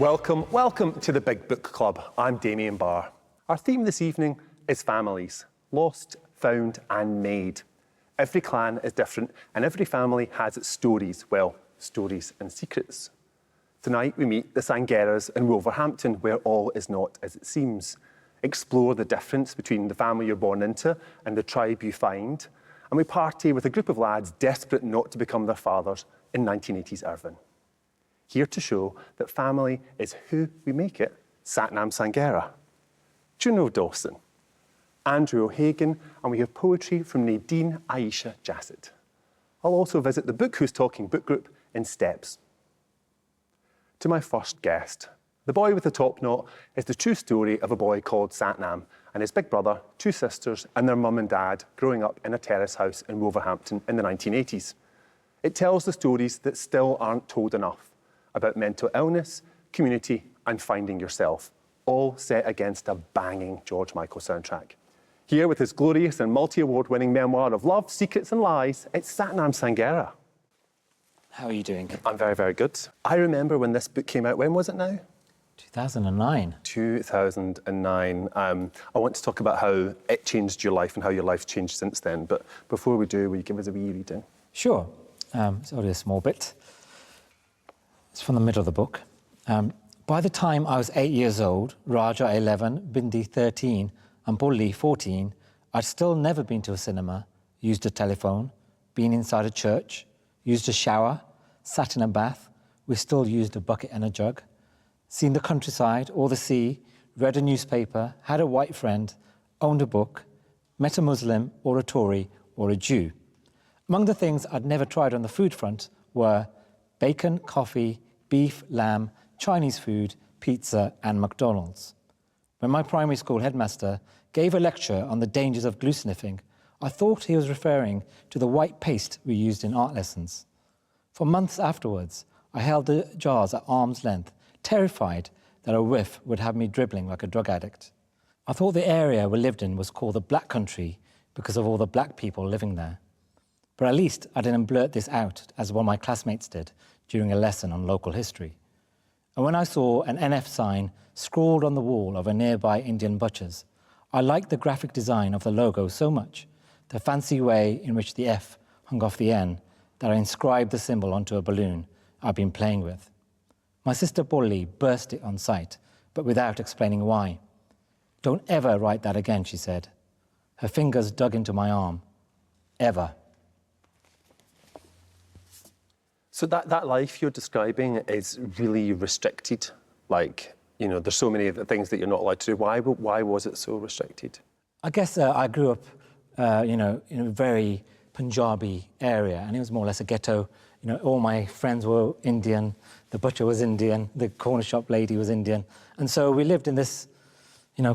Welcome to the Big Book Club. I'm Damien Barr. Our theme this evening is families, lost, found and made. Every clan is different and every family has its stories, well, stories and secrets. Tonight we meet the Sangheras in Wolverhampton, where all is not as it seems. Explore the difference between the family you're born into and the tribe you find. And we party with a group of lads desperate not to become their fathers in 1980s Irvine. Here to show that family is who we make it, Satnam Sanghera, Juno Dawson, Andrew O'Hagan, and we have poetry from Nadine Aisha Jasset. I'll also visit the Book Who's Talking book group in Steps. To my first guest, the boy with the top knot is the true story of a boy called Satnam and his big brother, two sisters and their mum and dad growing up in a terrace house in Wolverhampton in the 1980s. It tells the stories that still aren't told enough about mental illness, community and finding yourself, all set against a banging George Michael soundtrack. Here with his glorious and multi-award winning memoir of love, secrets and lies, it's Satnam Sanghera. How are you doing? I'm very, very good. I remember when this book came out. When was it now? 2009. 2009. I want to talk about how it changed your life and how your life changed since then. But before we do, will you give us a wee reading? Sure. It's only a small bit. It's from the middle of the book. By the time I was 8 years old, Raja 11, Bindi 13, and Bulli 14, I'd still never been to a cinema, used a telephone, been inside a church, used a shower, sat in a bath, we still used a bucket and a jug, seen the countryside or the sea, read a newspaper, had a white friend, owned a book, met a Muslim or a Tory or a Jew. Among the things I'd never tried on the food front were bacon, coffee, beef, lamb, Chinese food, pizza and McDonald's. When my primary school headmaster gave a lecture on the dangers of glue sniffing, I thought he was referring to the white paste we used in art lessons. For months afterwards, I held the jars at arm's length, terrified that a whiff would have me dribbling like a drug addict. I thought the area we lived in was called the Black Country because of all the black people living there. But at least I didn't blurt this out, as one of my classmates did during a lesson on local history. And when I saw an NF sign scrawled on the wall of a nearby Indian butcher's, I liked the graphic design of the logo so much, the fancy way in which the F hung off the N, that I inscribed the symbol onto a balloon I'd been playing with. My sister Bulli burst it on sight, but without explaining why. "Don't ever write that again," she said. Her fingers dug into my arm. Ever. So that life you're describing is really restricted. Like, you know, there's so many things that you're not allowed to do. Why was it so restricted? I guess I grew up, in a very Punjabi area, and it was more or less a ghetto. You know, all my friends were Indian, the butcher was Indian, the corner shop lady was Indian. And so we lived in this,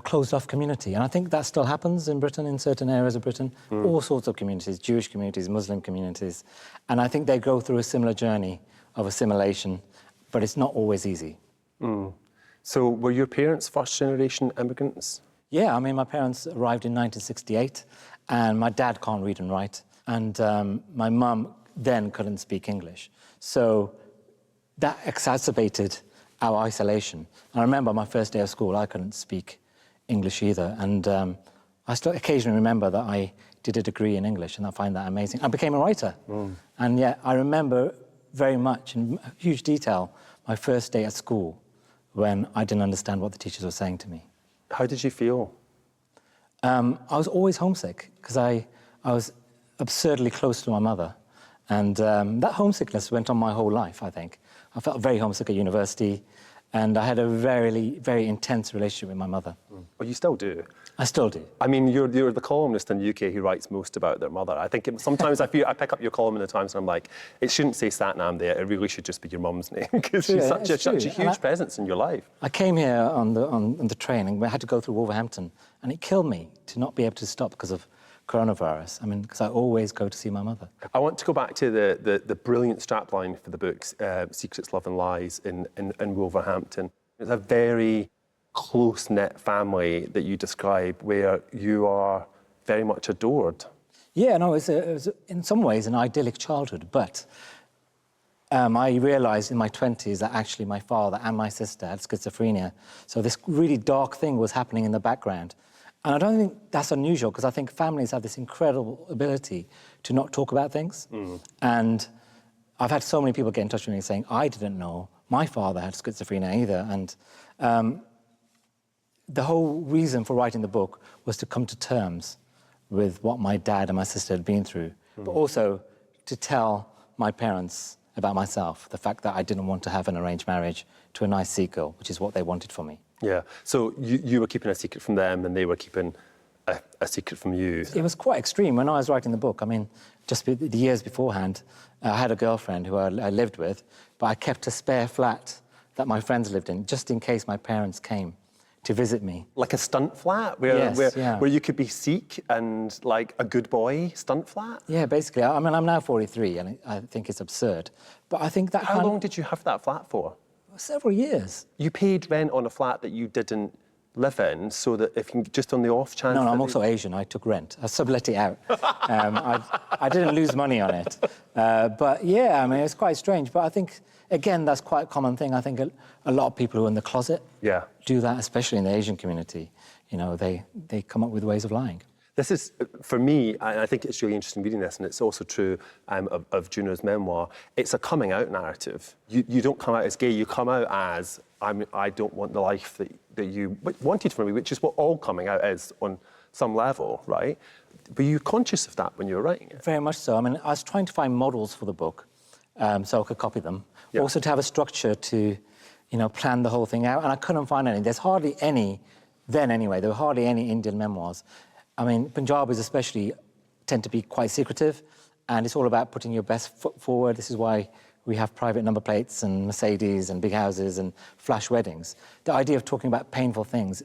closed-off community. And I think that still happens in Britain, in certain areas of Britain. All sorts of communities, Jewish communities, Muslim communities. And I think they go through a similar journey of assimilation, but it's not always easy. So were your parents first-generation immigrants? Yeah, I mean, my parents arrived in 1968, and my dad can't read and write, and my mum then couldn't speak English. So that exacerbated our isolation. And I remember my first day of school, I couldn't speak English either, and I still occasionally remember that I did a degree in English, and I find that amazing. I became a writer, and yet I remember very much, in huge detail, my first day at school when I didn't understand what the teachers were saying to me. How did you feel? I was always homesick, because I was absurdly close to my mother, and that homesickness went on my whole life, I think. I felt very homesick at university, and I had a very, very intense relationship with my mother. Well, you still do. I still do. I mean, you're the columnist in the UK who writes most about their mother. I think sometimes I pick up your column in the Times and I'm like, it shouldn't say Satnam there, it really should just be your mum's name, because she's such a huge presence in your life. I came here on the train and I had to go through Wolverhampton, and it killed me to not be able to stop because of coronavirus. I mean, because I always go to see my mother. I want to go back to the brilliant strapline for the books, Secrets, Love and Lies in Wolverhampton. It's a very close-knit family that you describe where you are very much adored. Yeah, no, it was in some ways an idyllic childhood, but I realised in my 20s that actually my father and my sister had schizophrenia. So this really dark thing was happening in the background. And I don't think that's unusual, because I think families have this incredible ability to not talk about things. And I've had so many people get in touch with me saying, I didn't know my father had schizophrenia either. And the whole reason for writing the book was to come to terms with what my dad and my sister had been through, but also to tell my parents about myself, the fact that I didn't want to have an arranged marriage to a nice Sikh girl, which is what they wanted for me. Yeah, so you were keeping a secret from them and they were keeping a secret from you. It was quite extreme. When I was writing the book, I mean, just the years beforehand, I had a girlfriend who I lived with, but I kept a spare flat that my friends lived in, just in case my parents came to visit me. Like a stunt flat where you could be Sikh and like a good boy stunt flat? Yeah, basically. I mean, I'm now 43 and I think it's absurd. But I think that... How long did you have that flat for? Several years. You paid rent on a flat that you didn't live in, so that if you just on the off chance... No, I'm also Asian. I took rent. I sublet it out. I didn't lose money on it. But yeah, I mean, it's quite strange. But I think, again, that's quite a common thing. I think a lot of people who are in the closet do that, especially in the Asian community. You know, they come up with ways of lying. This is, for me, I think it's really interesting reading this, and it's also true of Juno's memoir. It's a coming out narrative. You don't come out as gay, you come out as, I don't want the life that you wanted for me, which is what all coming out is on some level, right? Were you conscious of that when you were writing it? Very much so. I mean, I was trying to find models for the book so I could copy them. Yeah. Also to have a structure to, you know, plan the whole thing out, and I couldn't find any. There's hardly any, then anyway, there were hardly any Indian memoirs. I mean, Punjabis especially tend to be quite secretive, and it's all about putting your best foot forward. This is why we have private number plates and Mercedes and big houses and flash weddings. The idea of talking about painful things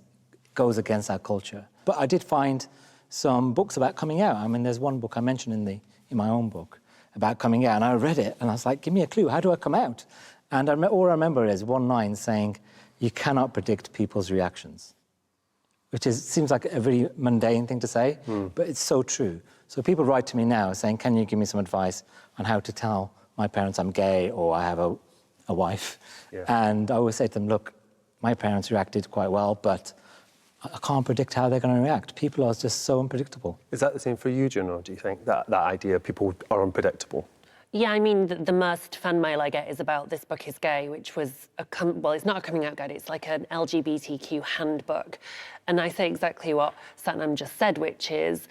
goes against our culture. But I did find some books about coming out. I mean, there's one book I mentioned in my own book about coming out, and I read it, and I was like, give me a clue, how do I come out? And all I remember is one line saying, you cannot predict people's reactions. Which seems like a very mundane thing to say, but it's so true. So people write to me now saying, can you give me some advice on how to tell my parents I'm gay or I have a wife? Yeah. And I always say to them, look, my parents reacted quite well, but I can't predict how they're going to react. People are just so unpredictable. Is that the same for you, Juno, do you think, that idea of people are unpredictable? Yeah, I mean, the most fan mail I get is about This Book is Gay, which was, well, it's not a coming out guide, it's like an LGBTQ handbook. And I say exactly what Satnam just said, which is,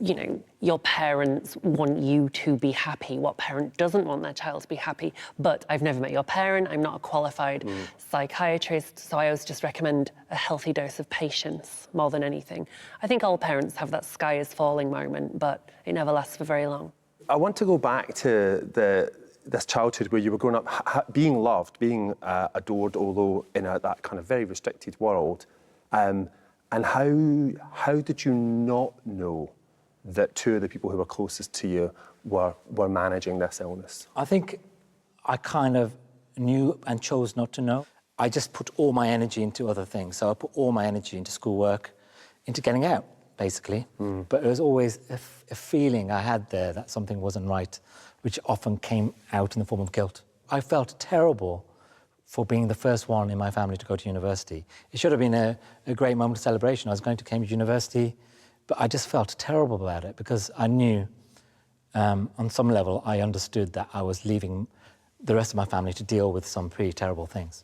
you know, your parents want you to be happy. What parent doesn't want their child to be happy? But I've never met your parent, I'm not a qualified psychiatrist, so I always just recommend a healthy dose of patience more than anything. I think all parents have that sky is falling moment, but it never lasts for very long. I want to go back to this childhood where you were growing up, being loved, being adored, although in that kind of very restricted world. And how did you not know that two of the people who were closest to you were managing this illness? I think I kind of knew and chose not to know. I just put all my energy into other things. So I put all my energy into schoolwork, into getting out, basically. But it was always a feeling I had there that something wasn't right, which often came out in the form of guilt. I felt terrible for being the first one in my family to go to university. It should have been a great moment of celebration. I was going to Cambridge University, but I just felt terrible about it because I knew, on some level, I understood that I was leaving the rest of my family to deal with some pretty terrible things.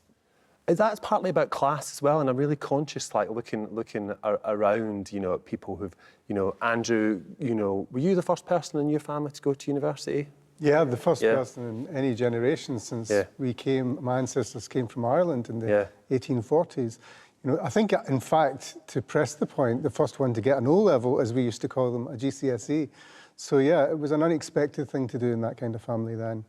That's partly about class as well, and I'm really conscious, like, looking around, you know, at people who've, you know, Andrew, you know, were you the first person in your family to go to university? Yeah, the first person in any generation since my ancestors came from Ireland in the 1840s. You know, I think, in fact, to press the point, the first one to get an O-level, as we used to call them, a GCSE. So, yeah, it was an unexpected thing to do in that kind of family then.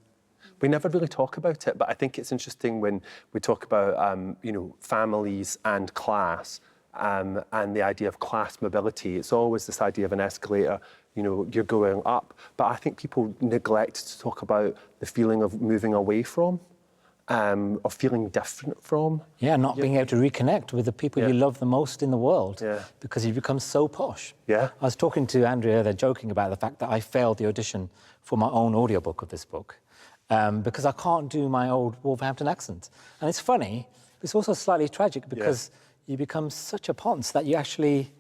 We never really talk about it, but I think it's interesting when we talk about, you know, families and class and the idea of class mobility. It's always this idea of an escalator, you know, you're going up. But I think people neglect to talk about the feeling of moving away from, of feeling different from. Yeah, not being able to reconnect with the people you love the most in the world because you've become so posh. Yeah. I was talking to Andrea, they're joking about the fact that I failed the audition for my own audiobook of this book. because I can't do my old Wolverhampton accent. And it's funny, but it's also slightly tragic because you become such a ponce that you actually,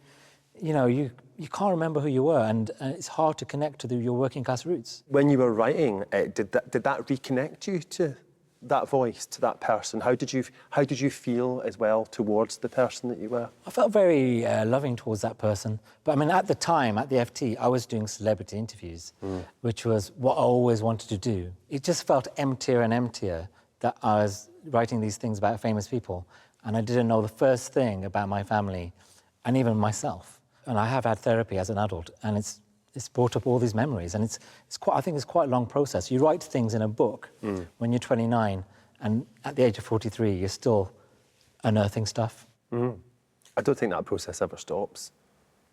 you can't remember who you were, and it's hard to connect to your working class roots. When you were writing, did that reconnect you to that voice, to that person? How did you feel as well towards the person that you were? I felt very loving towards that person. But I mean, at the time, at the FT, I was doing celebrity interviews, which was what I always wanted to do. It just felt emptier and emptier that I was writing these things about famous people, and I didn't know the first thing about my family and even myself. And I have had therapy as an adult, and it's brought up all these memories, and I think it's quite a long process. You write things in a book when you're 29, and at the age of 43, you're still unearthing stuff. I don't think that process ever stops.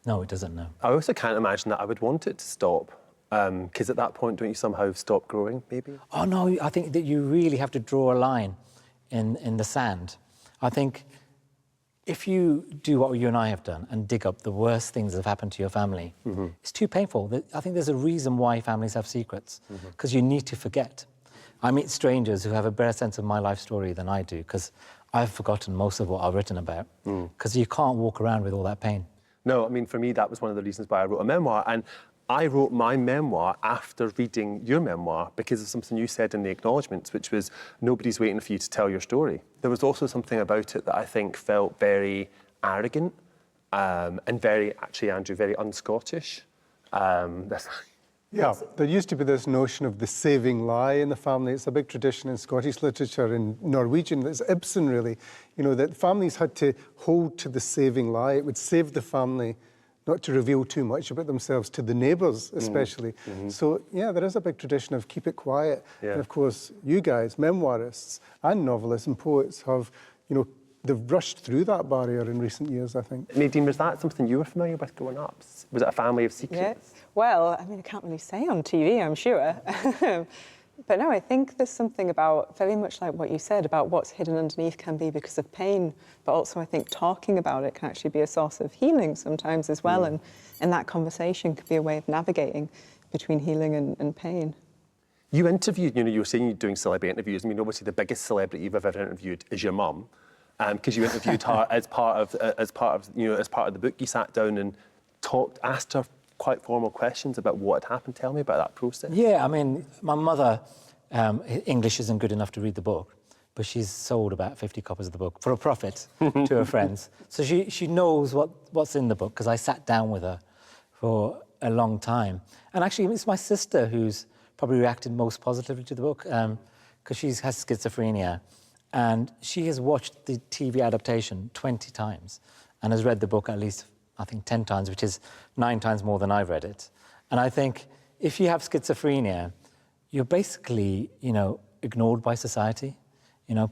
No, it doesn't, no. I also can't imagine that I would want it to stop, because at that point, don't you somehow stop growing, maybe? Oh, no, I think that you really have to draw a line in the sand. I think if you do what you and I have done and dig up the worst things that have happened to your family, it's too painful. I think there's a reason why families have secrets, because you need to forget. I meet strangers who have a better sense of my life story than I do, because I've forgotten most of what I've written about, because you can't walk around with all that pain. No, I mean, for me, that was one of the reasons why I wrote a memoir. And I wrote my memoir after reading your memoir because of something you said in the acknowledgements, which was nobody's waiting for you to tell your story. There was also something about it that I think felt very arrogant and very, actually, Andrew, very un-Scottish. Yeah, there used to be this notion of the saving lie in the family. It's a big tradition in Scottish literature, in Norwegian, it's Ibsen really, that families had to hold to the saving lie. It would save the family not to reveal too much about themselves to the neighbours, especially. So, yeah, there is a big tradition of keep it quiet. Yeah. And, of course, you guys, memoirists and novelists and poets have, they've rushed through that barrier in recent years, I think. Nadine, was that something you were familiar with growing up? Was it a family of secrets? Yes. Well, I mean, I can't really say on TV, I'm sure. But no, I think there's something about, very much like what you said, about what's hidden underneath can be because of pain, but also I think talking about it can actually be a source of healing sometimes as well, and that conversation could be a way of navigating between healing and pain. You interviewed, you were saying you're doing celebrity interviews. I mean, obviously the biggest celebrity you've ever interviewed is your mum, because you interviewed her as part of the book. You sat down and asked her quite formal questions about what had happened. Tell me about that process. Yeah, I mean, my mother, English isn't good enough to read the book, but she's sold about 50 copies of the book for a profit to her friends. So she knows what's in the book, because I sat down with her for a long time. And actually, it's my sister who's probably reacted most positively to the book, because she has schizophrenia. And she has watched the TV adaptation 20 times and has read the book at least, I think, 10 times, which is 9 times more than I've read it. And I think if you have schizophrenia, you're basically, ignored by society.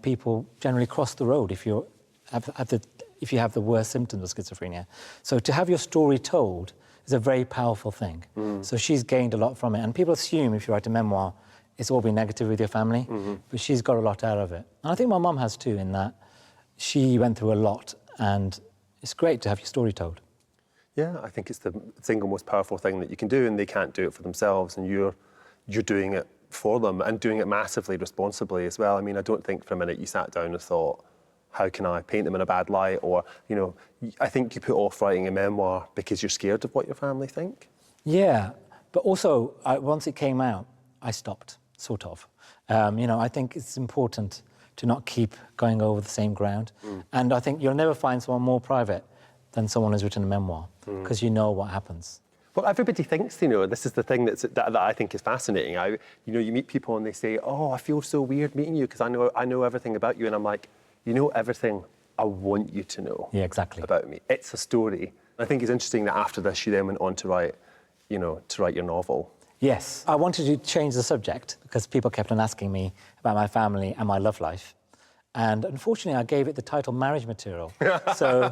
People generally cross the road if you have the worst symptoms of schizophrenia. So to have your story told is a very powerful thing. So she's gained a lot from it. And people assume if you write a memoir, it's all been negative with your family, but she's got a lot out of it. And I think my mum has too, in that she went through a lot, and it's great to have your story told. Yeah, I think it's the single most powerful thing that you can do, and they can't do it for themselves, and you're doing it for them and doing it massively responsibly as well. I mean, I don't think for a minute you sat down and thought, how can I paint them in a bad light? Or, I think you put off writing a memoir because you're scared of what your family think. Yeah, but also, once it came out, I stopped, sort of. I think it's important to not keep going over the same ground. And I think you'll never find someone more private than someone who's written a memoir, because you know what happens. Well, everybody thinks, this is the thing that I think is fascinating. You meet people and they say, oh, I feel so weird meeting you because I know everything about you. And I'm like, you know everything I want you to know. Yeah, exactly. About me. It's a story. I think it's interesting that after this, you then went on to write your novel. Yes. I wanted to change the subject because people kept on asking me about my family and my love life. And unfortunately, I gave it the title Marriage Material. So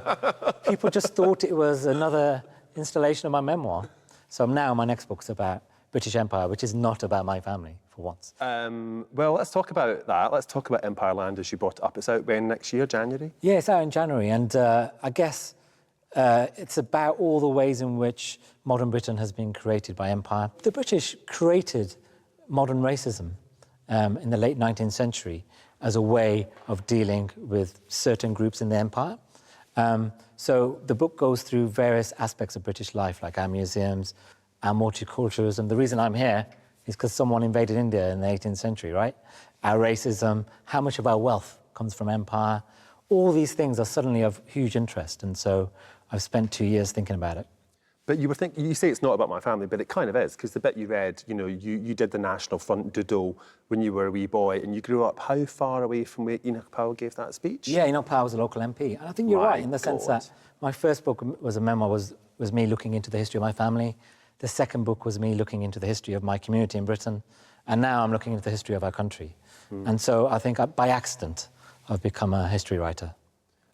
people just thought it was another installation of my memoir. So now my next book's about British Empire, which is not about my family, for once. Well, let's talk about that. Let's talk about Empire Land, as you brought it up. It's out when next year, January? Yeah, it's out in January. And I guess it's about all the ways in which modern Britain has been created by empire. The British created modern racism. in the late 19th century as a way of dealing with certain groups in the empire. So the book goes through various aspects of British life, like our museums, our multiculturalism. The reason I'm here is because someone invaded India in the 18th century, right? Our racism, how much of our wealth comes from empire. All these things are suddenly of huge interest, and so I've spent 2 years thinking about it. But you say it's not about my family, but it kind of is, because the bit you read, you know, you did the National Front doodle when you were a wee boy, and you grew up how far away from where Enoch Powell gave that speech? Yeah, Enoch Powell was a local MP. And I think you're right in the sense that my first book was a memoir, was me looking into the history of my family. The second book was me looking into the history of my community in Britain. And now I'm looking into the history of our country. And so I think by accident, I've become a history writer.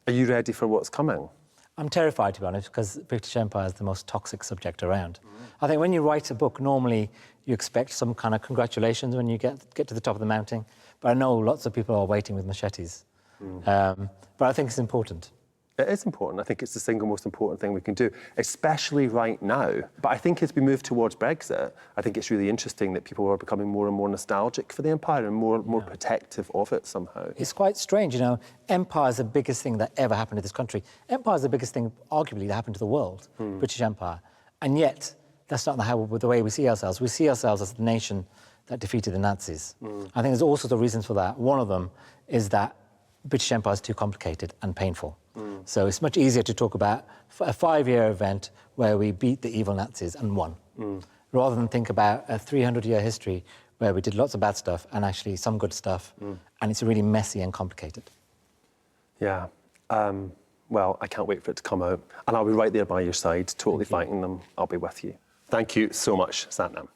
Are you ready for what's coming? I'm terrified, to be honest, because the British Empire is the most toxic subject around. I think when you write a book, normally you expect some kind of congratulations when you get to the top of the mountain. But I know lots of people are waiting with machetes. But I think it's important. It is important. I think it's the single most important thing we can do, especially right now. But I think as we move towards Brexit, I think it's really interesting that people are becoming more and more nostalgic for the empire and more protective of it somehow. It's quite strange, you know. Empire is the biggest thing that ever happened to this country. Empire is the biggest thing, arguably, that happened to the world, British Empire. And yet, that's not the way we see ourselves. We see ourselves as the nation that defeated the Nazis. I think there's all sorts of reasons for that. One of them is that British Empire is too complicated and painful. So it's much easier to talk about a 5-year event where we beat the evil Nazis and won, rather than think about a 300-year history where we did lots of bad stuff and actually some good stuff, and it's really messy and complicated. Yeah. Well, I can't wait for it to come out, and I'll be right there by your side, totally fighting them. I'll be with you. Thank you so much, Satnam.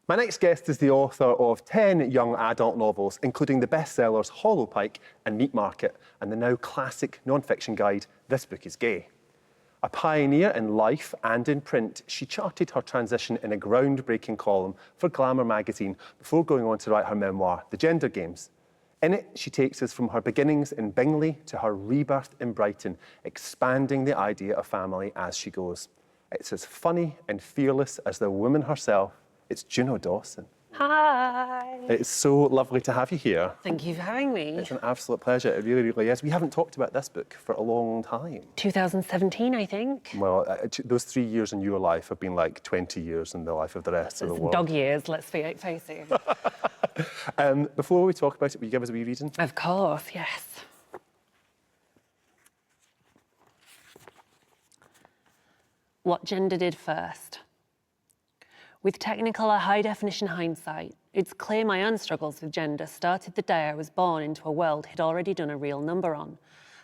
My next guest is the author of 10 young adult novels, including the bestsellers Hollow Pike and Meat Market, and the now classic non-fiction guide, This Book is Gay. A pioneer in life and in print, she charted her transition in a groundbreaking column for Glamour magazine before going on to write her memoir, The Gender Games. In it, she takes us from her beginnings in Bingley to her rebirth in Brighton, expanding the idea of family as she goes. It's as funny and fearless as the woman herself. It's Juno Dawson. Hi. It's so lovely to have you here. Thank you for having me. It's an absolute pleasure. It really, really is. We haven't talked about this book for a long time. 2017, I think. Well, those 3 years in your life have been like 20 years in the life of the rest of the world. Dog years, let's face it. Before we talk about it, will you give us a wee reading? Of course, yes. What gender did first. With technical or high-definition hindsight, it's clear my own struggles with gender started the day I was born into a world he'd already done a real number on.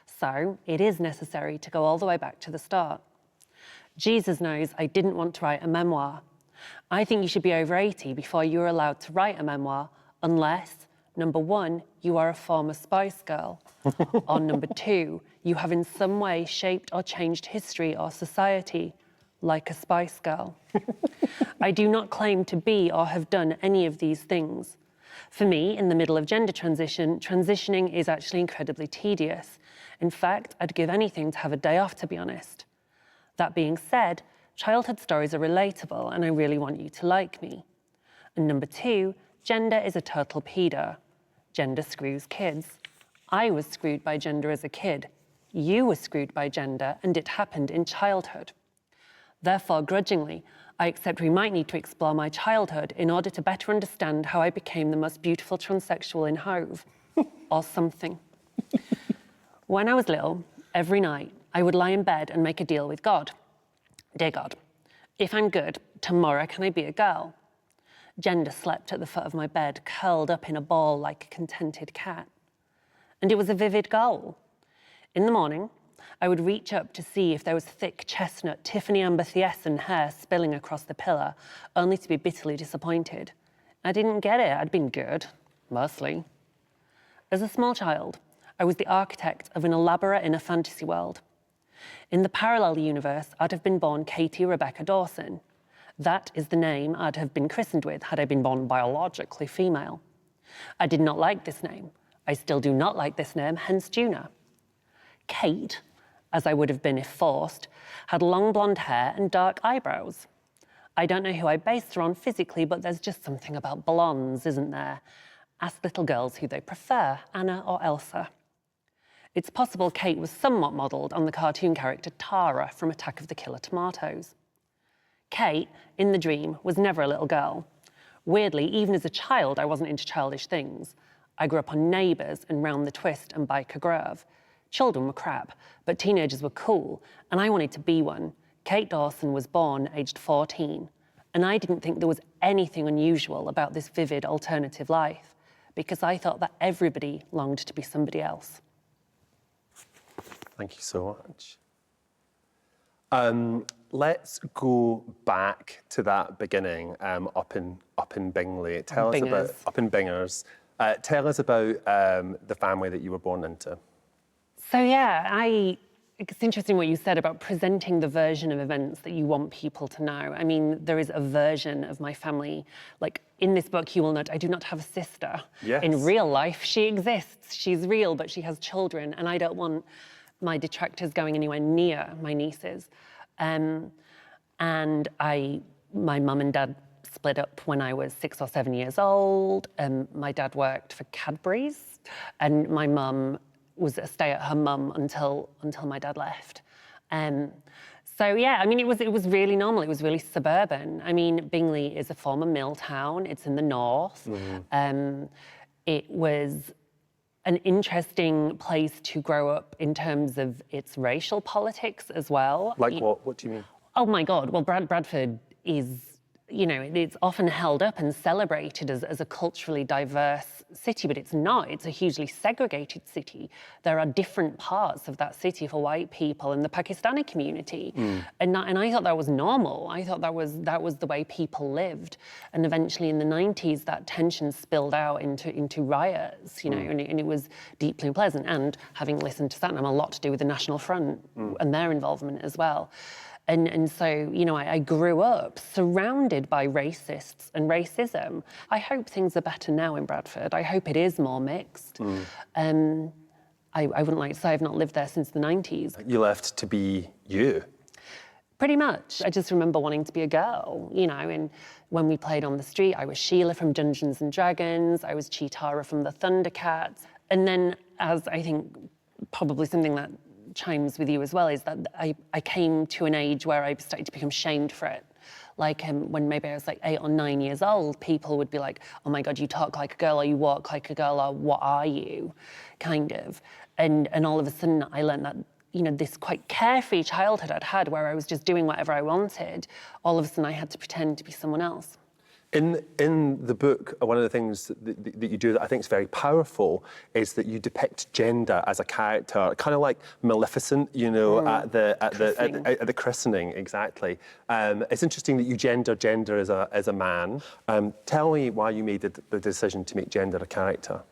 So it is necessary to go all the way back to the start. Jesus knows I didn't want to write a memoir. I think you should be over 80 before you're allowed to write a memoir, unless, number 1, you are a former Spice Girl, or number 2, you have in some way shaped or changed history or society, like a Spice Girl. I do not claim to be or have done any of these things. For me, in the middle of gender transition, transitioning is actually incredibly tedious. In fact, I'd give anything to have a day off, to be honest. That being said, childhood stories are relatable and I really want you to like me. And number 2, gender is a total pedo. Gender screws kids. I was screwed by gender as a kid. You were screwed by gender and it happened in childhood. Therefore, grudgingly, I accept we might need to explore my childhood in order to better understand how I became the most beautiful transsexual in Hove, or something. When I was little, every night, I would lie in bed and make a deal with God. Dear God, if I'm good, tomorrow can I be a girl? Gender slept at the foot of my bed, curled up in a ball like a contented cat. And it was a vivid goal. In the morning, I would reach up to see if there was thick chestnut Tiffany Amber Thiessen hair spilling across the pillow, only to be bitterly disappointed. I didn't get it. I'd been good, mostly. As a small child, I was the architect of an elaborate inner fantasy world. In the parallel universe, I'd have been born Katie Rebecca Dawson. That is the name I'd have been christened with had I been born biologically female. I did not like this name. I still do not like this name, hence Juno. Kate, as I would have been if forced, had long blonde hair and dark eyebrows. I don't know who I based her on physically, but there's just something about blondes, isn't there? Ask little girls who they prefer, Anna or Elsa. It's possible Kate was somewhat modelled on the cartoon character Tara from Attack of the Killer Tomatoes. Kate, in the dream, was never a little girl. Weirdly, even as a child, I wasn't into childish things. I grew up on Neighbours and Round the Twist and Biker Grove. Children were crap, but teenagers were cool, and I wanted to be one. Kate Dawson was born aged 14, and I didn't think there was anything unusual about this vivid alternative life, because I thought that everybody longed to be somebody else. Thank you so much. Let's go back to that beginning up in Bingley. Tell us about up in Bingers. Tell us about the family that you were born into. So yeah, it's interesting what you said about presenting the version of events that you want people to know. I mean, there is a version of my family. Like in this book, you will note I do not have a sister. Yes. In real life, she exists. She's real, but she has children, and I don't want my detractors going anywhere near my nieces. And my mum and dad split up when I was 6 or 7 years old. My dad worked for Cadbury's, and my mum was a stay-at-home mum until my dad left. So yeah, I mean, it was really normal. It was really suburban. I mean, Bingley is a former mill town. It's in the north. Mm-hmm. It was an interesting place to grow up in terms of its racial politics as well. Like what? What do you mean? Oh my God, well, Bradford is, you know, it's often held up and celebrated as a culturally diverse city, but it's not. It's a hugely segregated city. There are different parts of that city for white people and the Pakistani community. And I thought that was normal. I thought that was the way people lived. And eventually in the 90s, that tension spilled out into riots, you know, and it was deeply unpleasant. And having listened to Satnam, a lot to do with the National Front and their involvement as well. And so, you know, I grew up surrounded by racists and racism. I hope things are better now in Bradford. I hope it is more mixed. I wouldn't like to say I've not lived there since the 90s. You left to be you. Pretty much. I just remember wanting to be a girl, you know, and when we played on the street, I was Sheila from Dungeons and Dragons, I was Cheetara from the Thundercats. And then, as I think probably something that chimes with you as well, is that I came to an age where I started to become shamed for it. Like when maybe I was like 8 or 9 years old, people would be like, oh my God, you talk like a girl, or you walk like a girl, or what are you, kind of. And all of a sudden I learned that, you know, this quite carefree childhood I'd had where I was just doing whatever I wanted, all of a sudden I had to pretend to be someone else. In the book, one of the things that you do that I think is very powerful is that you depict gender as a character, kind of like Maleficent, you know, at the christening, exactly. It's interesting that you gender as a man. Tell me why you made the decision to make gender a character.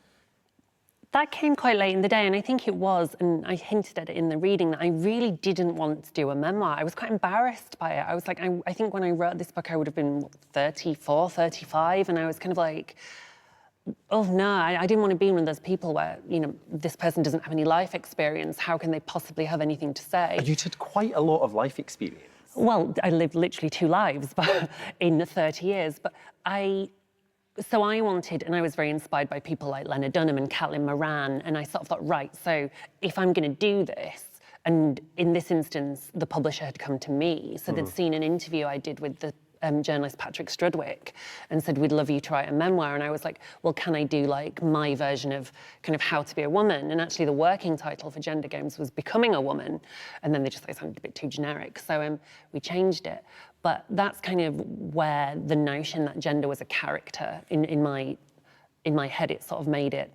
That came quite late in the day, and I think it was, and I hinted at it in the reading, that I really didn't want to do a memoir. I was quite embarrassed by it. I was like, I think when I wrote this book, I would have been 34, 35, and I was kind of like, oh no, I didn't want to be one of those people where, you know, this person doesn't have any life experience. How can they possibly have anything to say? You had quite a lot of life experience. Well, I lived literally 2 lives but in 30 years, but So I wanted, and I was very inspired by people like Leonard Dunham and Caitlin Moran, and I sort of thought, right, so if I'm going to do this, and in this instance, the publisher had come to me, so they'd seen an interview I did with the journalist Patrick Strudwick and said, we'd love you to write a memoir. And I was like, well, can I do like my version of kind of how to be a woman? And actually the working title for Gender Games was Becoming a Woman. And then they just like, sounded a bit too generic. So we changed it. But that's kind of where the notion that gender was a character in my head, it sort of made it,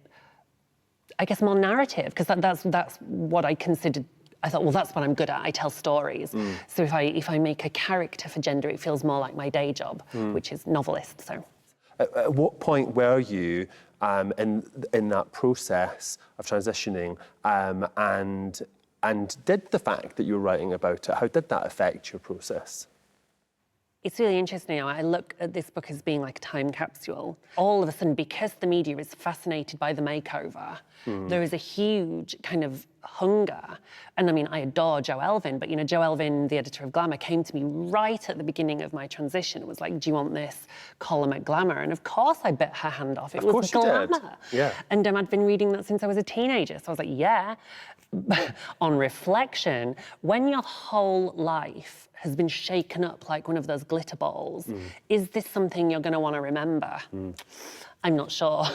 I guess, more narrative, because that's what I considered. I thought, well, that's what I'm good at. I tell stories. So if I make a character for gender, it feels more like my day job, which is novelist. So, at what point were you in that process of transitioning, and did the fact that you were writing about it, how did that affect your process? It's really interesting now. I look at this book as being like a time capsule. All of a sudden, because the media is fascinated by the makeover, there is a huge kind of hunger. And I mean, I adore Jo Elvin, but Jo Elvin, the editor of Glamour, came to me right at the beginning of my transition. It was like, do you want this column at Glamour? And of course I bit her hand off. It was Glamour. Yeah. And I'd been reading that since I was a teenager. So I was like, yeah. On reflection, when your whole life has been shaken up like one of those glitter balls, is this something you're going to want to remember? I'm not sure.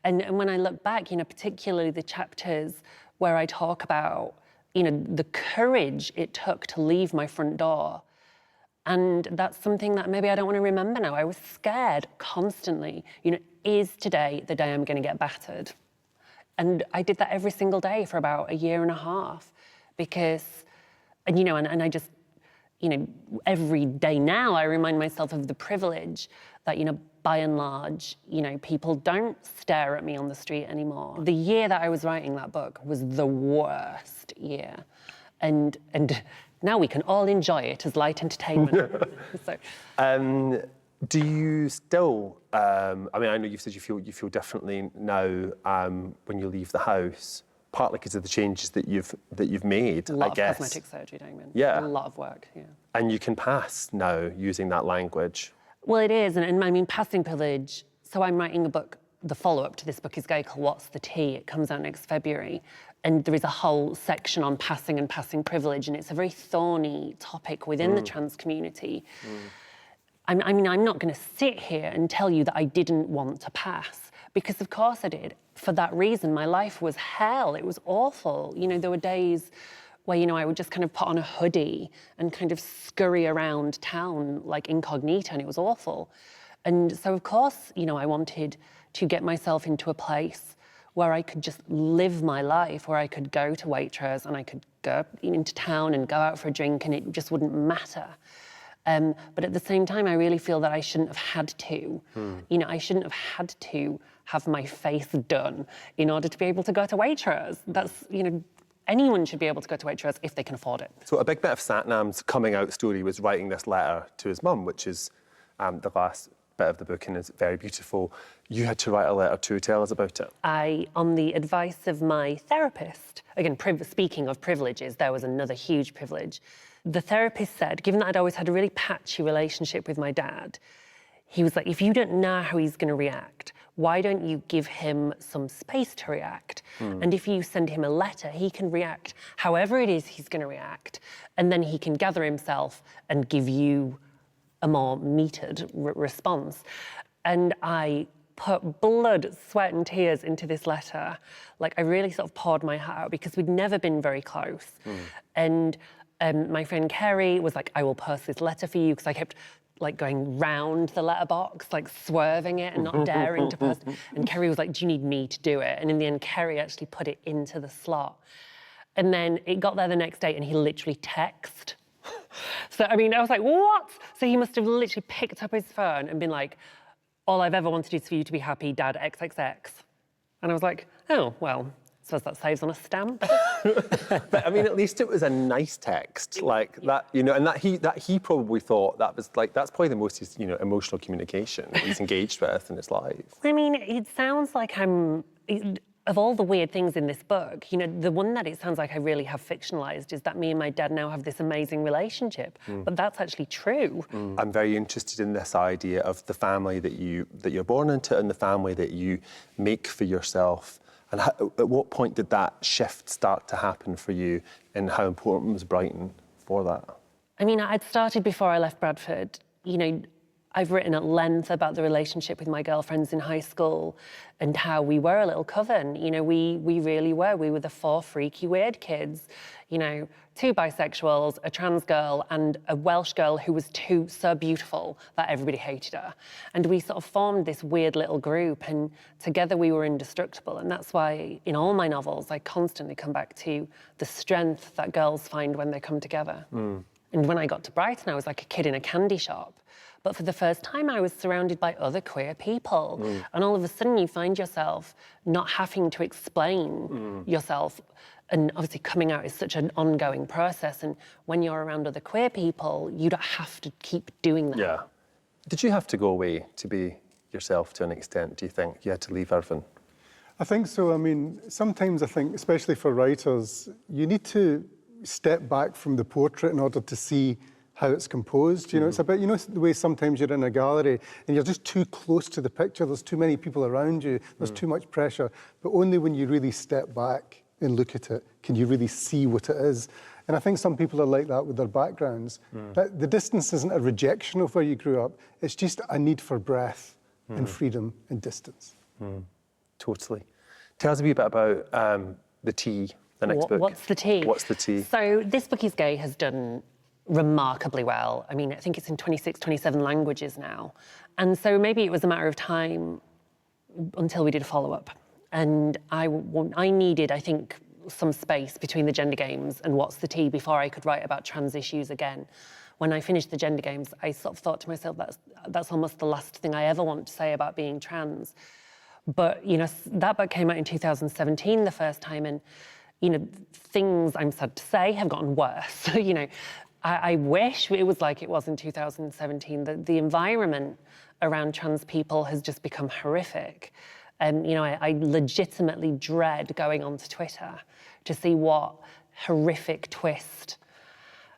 And when I look back, particularly the chapters where I talk about, the courage it took to leave my front door. And that's something that maybe I don't want to remember now. I was scared constantly. Is today the day I'm going to get battered? And I did that every single day for about a year and a half because, and I just, every day now I remind myself of the privilege that, by and large, people don't stare at me on the street anymore. The year that I was writing that book was the worst year. And now we can all enjoy it as light entertainment. So. Do you still? I know you've said you feel differently now when you leave the house, partly because of the changes that you've made. A lot of cosmetic surgery, Damien. Yeah. A lot of work. Yeah. And you can pass now using that language. Well, it is, and I mean passing privilege. So I'm writing a book. The follow-up to this book is gay called What's the Tea? It comes out next February. And there is a whole section on passing and passing privilege, and it's a very thorny topic within the trans community. I'm not going to sit here and tell you that I didn't want to pass, because of course I did. For that reason, my life was hell. It was awful. There were days where, I would just kind of put on a hoodie and kind of scurry around town like incognito, and it was awful. And so, of course, I wanted to get myself into a place where I could just live my life, where I could go to Waitrose and I could go into town and go out for a drink and it just wouldn't matter. But at the same time, I really feel that I shouldn't have had to. I shouldn't have had to have my face done in order to be able to go to Waitrose. That's, anyone should be able to go to Waitrose if they can afford it. So a big bit of Satnam's coming out story was writing this letter to his mum, which is the last bit of the book and is very beautiful. You had to write a letter too. Tell us about it. On the advice of my therapist, again, speaking of privileges, there was another huge privilege. The therapist said, given that I'd always had a really patchy relationship with my dad, he was like, if you don't know how he's going to react, why don't you give him some space to react? And if you send him a letter, he can react however it is he's going to react, and then he can gather himself and give you a more metered response. And I put blood, sweat and tears into this letter. Like, I really sort of poured my heart out because we'd never been very close. And my friend Kerry was like, I will post this letter for you, because I kept like going round the letterbox, like swerving it and not daring to post it. And Kerry was like, do you need me to do it? And in the end, Kerry actually put it into the slot. And then it got there the next day and he literally texted. So, I was like, what? So he must have literally picked up his phone and been like, all I've ever wanted is for you to be happy, Dad, XXX. And I was like, oh, well, I suppose that saves on a stamp. But at least it was a nice text, like that, and that he probably thought that was like, that's probably the most, emotional communication he's engaged with in his life. It sounds like of all the weird things in this book, the one that it sounds like I really have fictionalized is that me and my dad now have this amazing relationship. But that's actually true. I'm very interested in this idea of the family that you're born into and the family that you make for yourself. And at what point did that shift start to happen for you, and how important was Brighton for that? I'd started before I left Bradford. I've written at length about the relationship with my girlfriends in high school and how we were a little coven. We really were. We were the 4 freaky, weird kids. 2 bisexuals, a trans girl, and a Welsh girl who was so beautiful that everybody hated her. And we sort of formed this weird little group, and together we were indestructible. And that's why in all my novels, I constantly come back to the strength that girls find when they come together. And when I got to Brighton, I was like a kid in a candy shop. But for the first time, I was surrounded by other queer people. And all of a sudden, you find yourself not having to explain yourself And obviously coming out is such an ongoing process. And when you're around other queer people, you don't have to keep doing that. Yeah. Did you have to go away to be yourself to an extent, do you think? You had to leave Irvine? I think so. I mean, sometimes I think, especially for writers, you need to step back from the portrait in order to see how it's composed. You know, it's about, you know, the way sometimes you're in a gallery and you're just too close to the picture. There's too many people around you. There's too much pressure. But only when you really step back and look at it can you really see what it is. And I think some people are like that with their backgrounds. But the distance isn't a rejection of where you grew up. It's just a need for breath and freedom and distance. Totally. Tell us a wee bit about The Tea, the next book. What's The Tea? What's The Tea? So This Book Is Gay has done remarkably well. I mean, I think it's in 26, 27 languages now. And so maybe it was a matter of time until we did a follow-up. And I needed, I think, some space between the Gender Games and What's the Tea before I could write about trans issues again. When I finished the Gender Games, I sort of thought to myself, that's almost the last thing I ever want to say about being trans. But, you know, that book came out in 2017 the first time, and, you know, things, I'm sad to say, have gotten worse. You know, I wish it was like it was in 2017. The environment around trans people has just become horrific. And, you know, I legitimately dread going onto Twitter to see what horrific twist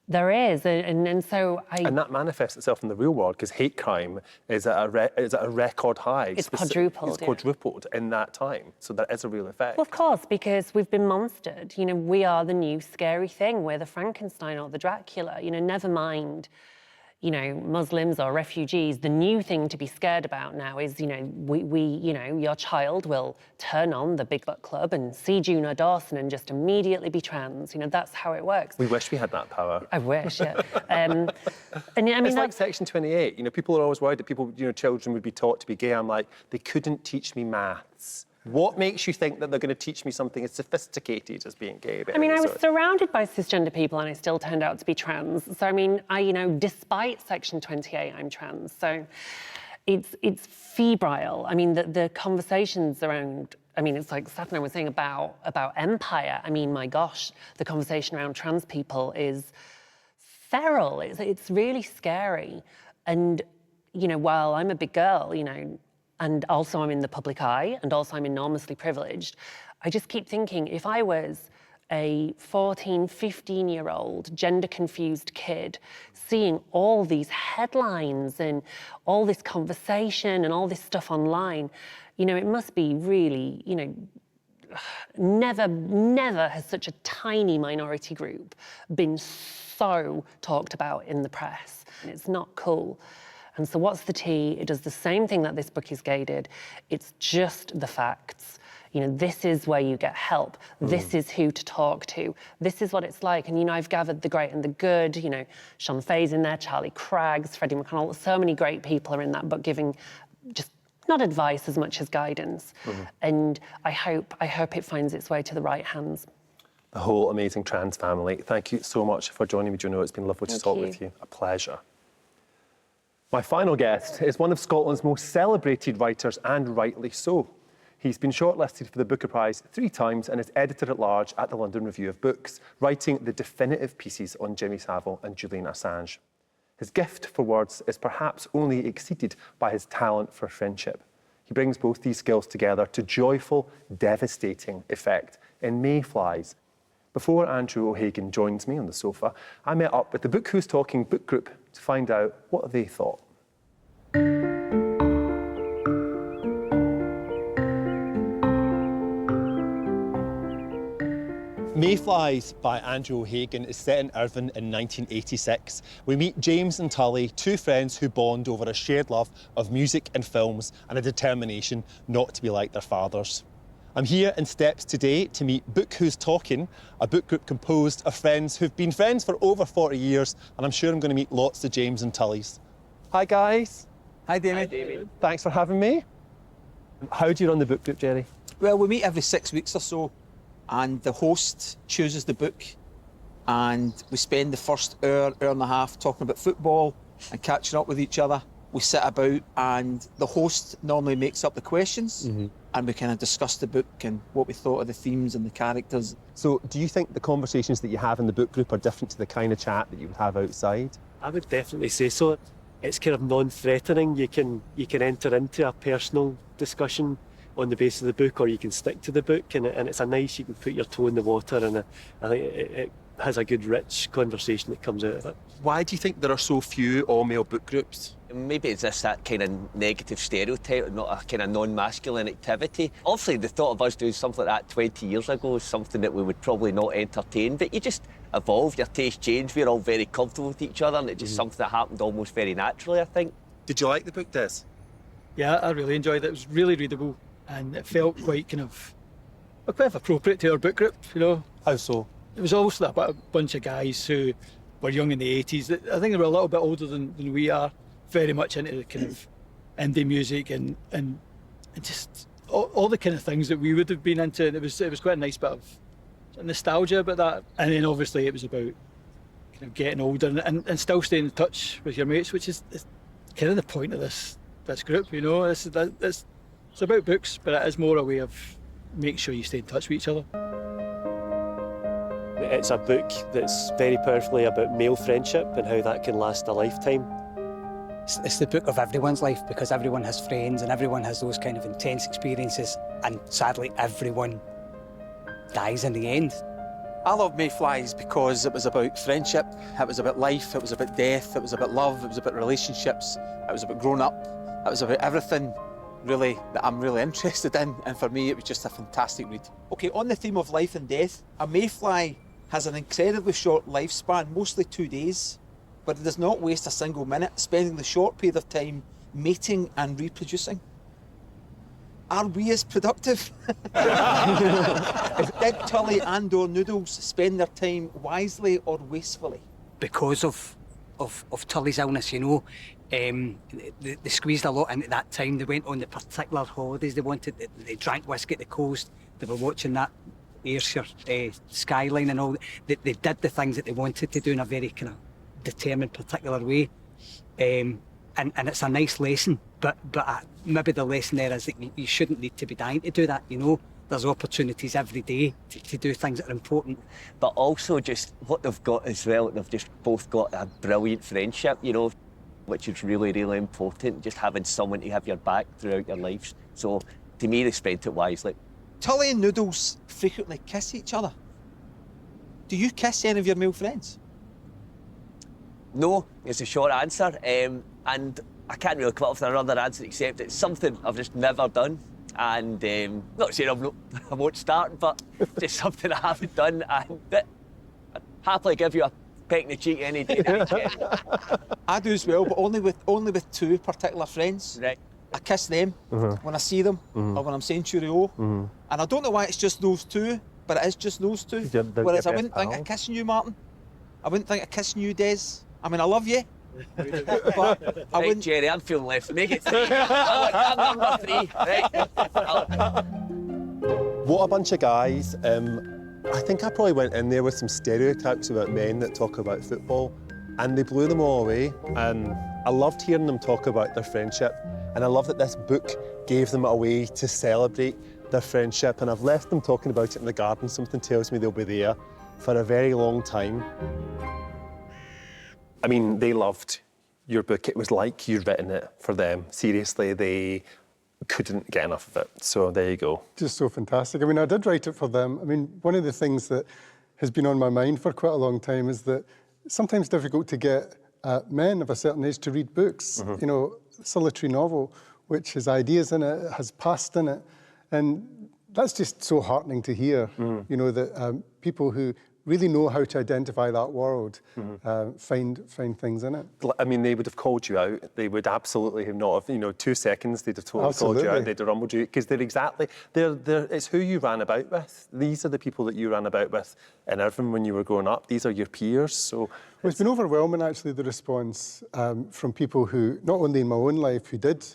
there is. And so I... And that manifests itself in the real world, because hate crime is at a record high. It's quadrupled. It's quadrupled in that time. So that is a real effect. Well, of course, because we've been monstered. You know, we are the new scary thing. We're the Frankenstein or the Dracula. You know, never mind, you know, Muslims or refugees. The new thing to be scared about now is, you know, you know, your child will turn on the Big Book Club and see Juno Dawson and just immediately be trans. You know, that's how it works. We wish we had that power. I wish, yeah. And I mean, it's like Section 28. You know, people are always worried that people, you know, children would be taught to be gay. I'm like, they couldn't teach me maths. What makes you think that they're going to teach me something as sophisticated as being gay? I mean, I was surrounded by cisgender people and I still turned out to be trans. So, I mean, you know, despite Section 28, I'm trans. So it's febrile. I mean, the conversations around, I mean, it's like Satnam was saying about empire. I mean, my gosh, the conversation around trans people is feral. It's really scary. And, you know, while I'm a big girl, you know, and also I'm in the public eye, and also I'm enormously privileged, I just keep thinking, if I was a 14, 15-year-old gender-confused kid seeing all these headlines and all this conversation and all this stuff online, you know, it must be really, you know, never has such a tiny minority group been so talked about in the press. It's not cool. And so What's the Tea? It does the same thing that This Book Is Gay did. It's just the facts. You know, this is where you get help. This is who to talk to. This is what it's like. And, you know, I've gathered the great and the good. You know, Sean Fay's in there, Charlie Craggs, Freddie McConnell. So many great people are in that book giving just not advice as much as guidance. And I hope it finds its way to the right hands. The whole amazing trans family. Thank you so much for joining me, Juno. It's been lovely to talk with you. A pleasure. My final guest is one of Scotland's most celebrated writers, and rightly so. He's been shortlisted for the Booker Prize 3 times and is editor-at-large at the London Review of Books, writing the definitive pieces on Jimmy Savile and Julian Assange. His gift for words is perhaps only exceeded by his talent for friendship. He brings both these skills together to joyful, devastating effect in Mayflies. Before Andrew O'Hagan joins me on the sofa, I met up with the Book Who's Talking book group to find out what they thought. Mayflies by Andrew O'Hagan is set in Irvine in 1986. We meet James and Tully, 2 friends who bond over a shared love of music and films and a determination not to be like their fathers. I'm here in Steps today to meet Book Who's Talking, a book group composed of friends who've been friends for over 40 years, and I'm sure I'm going to meet lots of James and Tullys. Hi, guys. Hi, Damien. Hi, David. Thanks for having me. How do you run the book group, Jerry? Well, we meet every 6 weeks or so, and the host chooses the book, and we spend the first hour and a half talking about football and catching up with each other. we sit about and the host normally makes up the questions and we kind of discuss the book and what we thought of the themes and the characters. So do you think the conversations that you have in the book group are different to the kind of chat that you would have outside? I would definitely say so. It's kind of non-threatening. You can enter into a personal discussion on the basis of the book, or you can stick to the book, and it's a nice, you can put your toe in the water, and I think it has a good, rich conversation that comes out of it. Why do you think there are so few all-male book groups? Maybe it's just that kind of negative stereotype, not a kind of non-masculine activity. Obviously, the thought of us doing something like that 20 years ago is something that we would probably not entertain, but you just evolve, your tastes change, we're all very comfortable with each other, and it's just something that happened almost very naturally, I think. Did you like the book, Des? Yeah, I really enjoyed it. It was really readable, and it felt quite kind of appropriate to our book group, you know. How so? It was also a bunch of guys who were young in the 80s. I think they were a little bit older than we are, very much into the kind of indie music and just all the kind of things that we would have been into. And it was quite a nice bit of nostalgia about that. And then obviously it was about kind of getting older and still staying in touch with your mates, which is kind of the point of this group, you know. It's about books, but it is more a way of making sure you stay in touch with each other. It's a book that's very powerfully about male friendship and how that can last a lifetime. It's the book of everyone's life, because everyone has friends and everyone has those kind of intense experiences, and sadly everyone dies in the end. I love Mayflies because it was about friendship, it was about life, it was about death, it was about love, it was about relationships, it was about growing up, it was about everything really that I'm really interested in, and for me it was just a fantastic read. Okay, on the theme of life and death, a mayfly has an incredibly short lifespan, mostly 2 days, but it does not waste a single minute, spending the short period of time mating and reproducing. Are we as productive? Did Tully and or Noodles spend their time wisely or wastefully? Because of Tully's illness, you know, they squeezed a lot in at that time. They went on the particular holidays they wanted. They drank whiskey at the coast. They were watching that Ayrshire skyline and all. They did the things that they wanted to do in a very kind of determined, particular way. And it's a nice lesson, but maybe the lesson there is that you shouldn't need to be dying to do that, you know. There's opportunities every day to do things that are important. But also just what they've got as well, they've just both got a brilliant friendship, you know, which is really, really important, just having someone to have your back throughout your lives. So to me, they spent it wisely. Tully and Noodles frequently kiss each other. Do you kiss any of your male friends? No, is a short answer, and I can't really come up with another answer except it's something I've just never done, and not saying I won't start, but just something I haven't done, and I'd happily give you a peck in the cheek any day. I do as well, but only with two particular friends. Right. I kiss them when I see them, or when I'm saying cheerio, and I don't know why it's just those two, but it is just those two. Whereas I wouldn't think of kissing you, Martin. I wouldn't think of kissing you, Des. I mean, I love you. But I wouldn't. Jerry, I'm feeling left. Make it 3. I'm number 3. Right. What a bunch of guys. I think I probably went in there with some stereotypes about men that talk about football, and they blew them all away. I loved hearing them talk about their friendship, and I love that this book gave them a way to celebrate their friendship, and I've left them talking about it in the garden. Something tells me they'll be there for a very long time. I mean, they loved your book. It was like you'd written it for them. Seriously, they couldn't get enough of it. So there you go. Just so fantastic. I mean, I did write it for them. I mean, one of the things that has been on my mind for quite a long time is that it's sometimes difficult to get men of a certain age to read books. You know, it's a literary novel, which has ideas in it, has past in it. And that's just so heartening to hear, you know, that people who really know how to identify that world, find things in it. I mean, they would have called you out. They would absolutely have not have, you know, 2 seconds, they'd have totally called you out, they'd have rumbled you, because it's who you ran about with. These are the people that you ran about with in Irvine when you were growing up. These are your peers, so... Well, it's been overwhelming, actually, the response from people who, not only in my own life, who did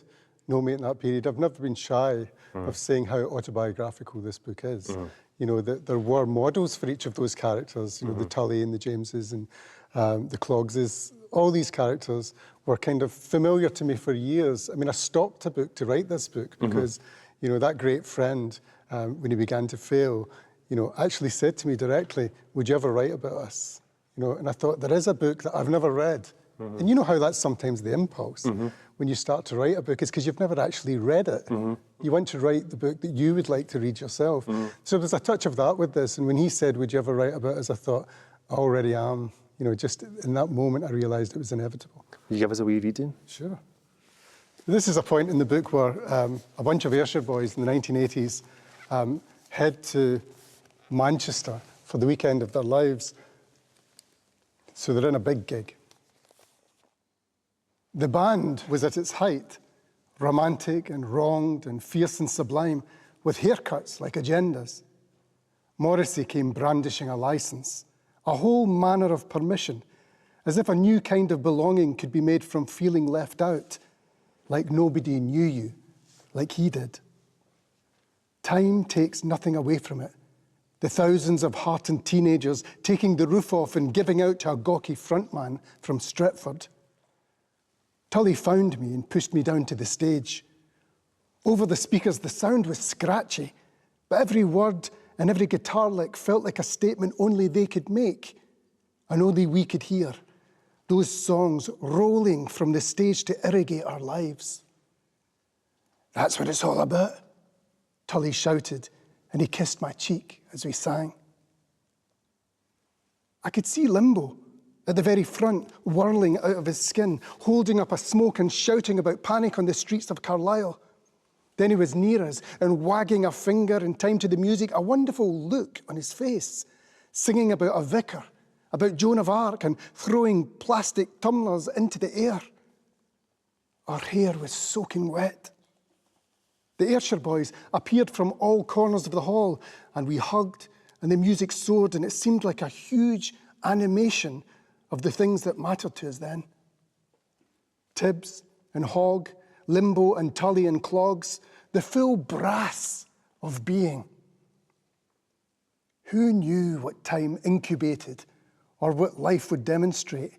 know me in that period. I've never been shy of saying how autobiographical this book is. You know, that there were models for each of those characters, you know, the Tully and the Jameses and the Cloggses all these characters were kind of familiar to me for years. I mean, I stopped a book to write this book because, you know, that great friend, when he began to fail, you know, actually said to me directly, would you ever write about us? You know, and I thought, there is a book that I've never read. And you know how that's sometimes the impulse when you start to write a book, is because you've never actually read it. You want to write the book that you would like to read yourself. So there's a touch of that with this. And when he said, would you ever write about us, I thought, I already am. You know, just in that moment, I realised it was inevitable. Will you give us a wee reading? Sure. This is a point in the book where a bunch of Ayrshire boys in the 1980s head to Manchester for the weekend of their lives. So they're in a big gig. The band was at its height, romantic and wronged and fierce and sublime, with haircuts like agendas. Morrissey came brandishing a licence, a whole manner of permission, as if a new kind of belonging could be made from feeling left out, like nobody knew you, like he did. Time takes nothing away from it. The thousands of heartened teenagers taking the roof off and giving out to a gawky frontman from Stretford. Tully found me and pushed me down to the stage. Over the speakers, the sound was scratchy, but every word and every guitar lick felt like a statement only they could make, and only we could hear. Those songs rolling from the stage to irrigate our lives. That's what it's all about, Tully shouted, and he kissed my cheek as we sang. I could see Limbo at the very front, whirling out of his skin, holding up a smoke and shouting about panic on the streets of Carlisle. Then he was near us and wagging a finger in time to the music, a wonderful look on his face, singing about a vicar, about Joan of Arc, and throwing plastic tumblers into the air. Our hair was soaking wet. The Ayrshire boys appeared from all corners of the hall, and we hugged, and the music soared, and it seemed like a huge animation of the things that mattered to us then. Tibbs and Hogg, Limbo and Tully and Clogs, the full brass of being. Who knew what time incubated or what life would demonstrate?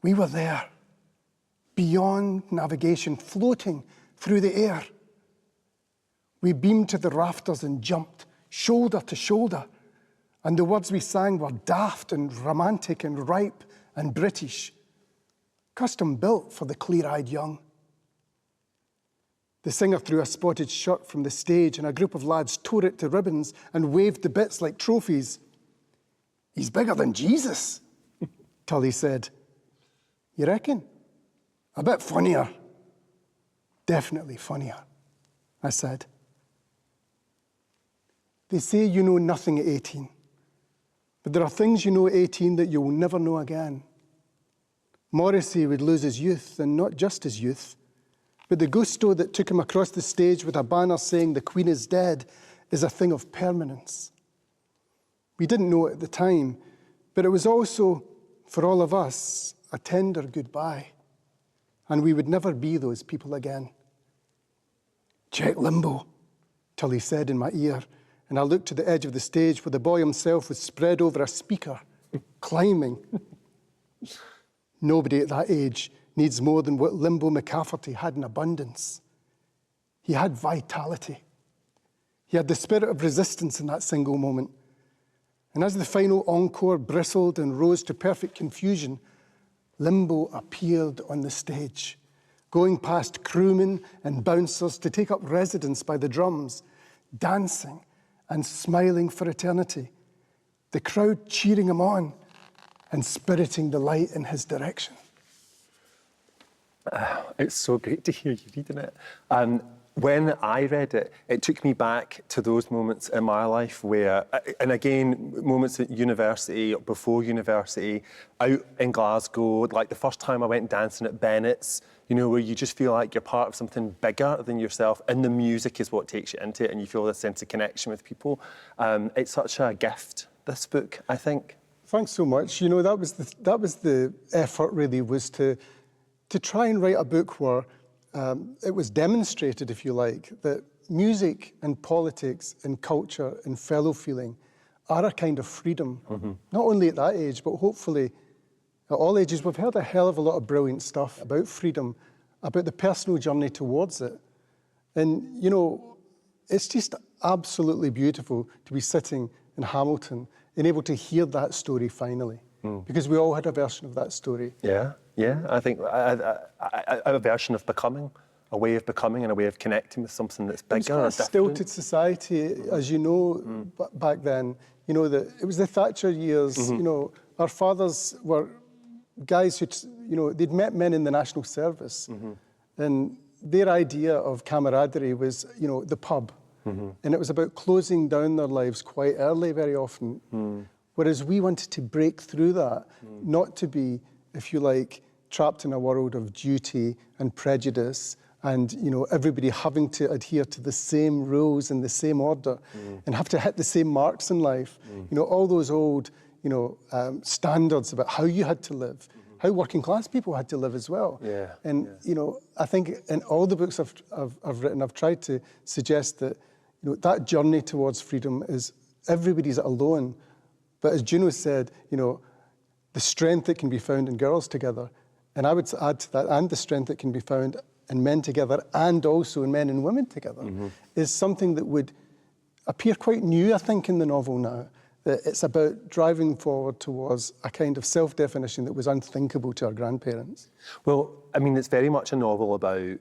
We were there, beyond navigation, floating through the air. We beamed to the rafters and jumped, shoulder to shoulder, and the words we sang were daft and romantic and ripe and British, custom built for the clear-eyed young. The singer threw a spotted shirt from the stage, and a group of lads tore it to ribbons and waved the bits like trophies. He's bigger than Jesus, Tully said. You reckon? A bit funnier. Definitely funnier, I said. They say you know nothing at 18. But there are things you know at 18 that you will never know again. Morrissey would lose his youth, and not just his youth, but the gusto that took him across the stage with a banner saying the Queen is dead is a thing of permanence. We didn't know it at the time, but it was also, for all of us, a tender goodbye, and we would never be those people again. Check Limbo, Tully said in my ear, and I looked to the edge of the stage where the boy himself was spread over a speaker, climbing. Nobody at that age needs more than what Limbo McCafferty had in abundance. He had vitality. He had the spirit of resistance in that single moment. And as the final encore bristled and rose to perfect confusion, Limbo appeared on the stage, going past crewmen and bouncers to take up residence by the drums, dancing and smiling for eternity, the crowd cheering him on and spiriting the light in his direction. It's so great to hear you reading it. When I read it, it took me back to those moments in my life where, and again, moments at university, before university, out in Glasgow, like the first time I went dancing at Bennett's, you know, where you just feel like you're part of something bigger than yourself, and the music is what takes you into it, and you feel this sense of connection with people. It's such a gift, this book, I think. Thanks so much. You know, that was the effort, really, was to try and write a book where it was demonstrated, if you like, that music and politics and culture and fellow feeling are a kind of freedom, not only at that age, but hopefully at all ages. We've heard a hell of a lot of brilliant stuff about freedom, about the personal journey towards it. And, you know, it's just absolutely beautiful to be sitting in Hamilton and able to hear that story finally, because we all had a version of that story. Yeah, I think a version of becoming, a way of becoming and a way of connecting with something that's bigger or It was quite a stilted society, as you know, back then. You know, it was the Thatcher years. You know, our fathers were guys who, you know, they'd met men in the national service, and their idea of camaraderie was, you know, the pub. And it was about closing down their lives quite early, very often. Whereas we wanted to break through that, not to be, if you like, trapped in a world of duty and prejudice and, you know, everybody having to adhere to the same rules and the same order and have to hit the same marks in life. You know, all those old, you know, standards about how you had to live, how working class people had to live as well. And, you know, I think in all the books I've written, I've tried to suggest that, you know, that journey towards freedom is everybody's alone. But as Juno said, you know, the strength that can be found in girls together, and I would add to that, and the strength that can be found in men together and also in men and women together, is something that would appear quite new, I think, in the novel now. That it's about driving forward towards a kind of self-definition that was unthinkable to our grandparents. Well, I mean, it's very much a novel about